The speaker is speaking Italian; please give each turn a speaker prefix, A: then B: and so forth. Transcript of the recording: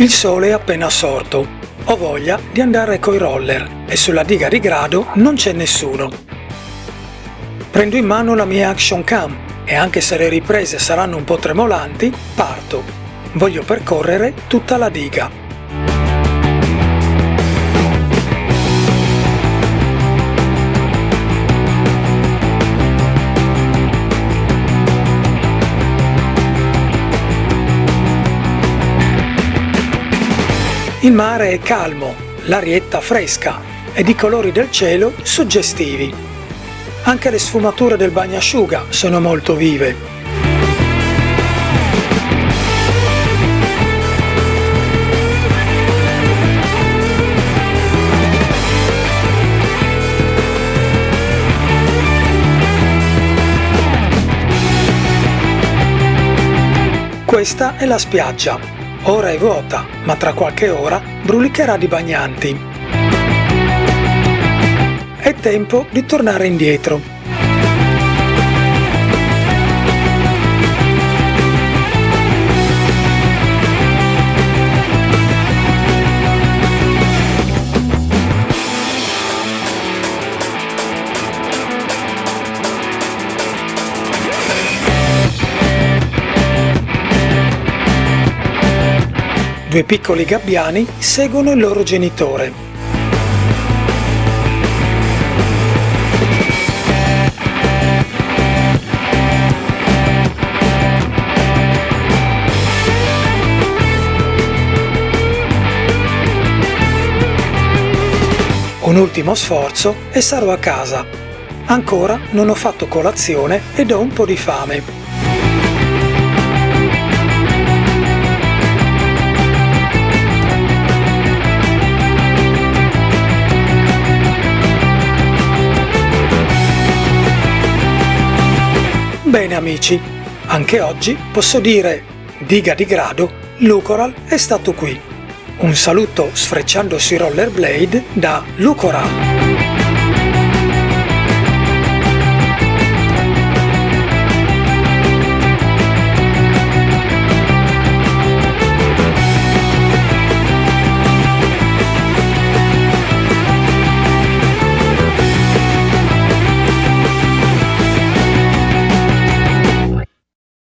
A: Il sole è appena sorto. Ho voglia di andare coi roller e sulla diga di Grado non c'è nessuno. Prendo in mano la mia action cam e anche se le riprese saranno un po' tremolanti, parto. Voglio percorrere tutta la diga. Il mare è calmo, l'arietta fresca ed i colori del cielo suggestivi. Anche le sfumature del bagnasciuga sono molto vive. Questa è la spiaggia. Ora è vuota, ma tra qualche ora brulicherà di bagnanti. È tempo di tornare indietro. Due piccoli gabbiani seguono il loro genitore. Un ultimo sforzo e sarò a casa. Ancora non ho fatto colazione ed ho un po' di fame. Bene amici, anche oggi posso dire diga di Grado, Lucoral è stato qui. Un saluto sfrecciando sui rollerblade da Lucoral.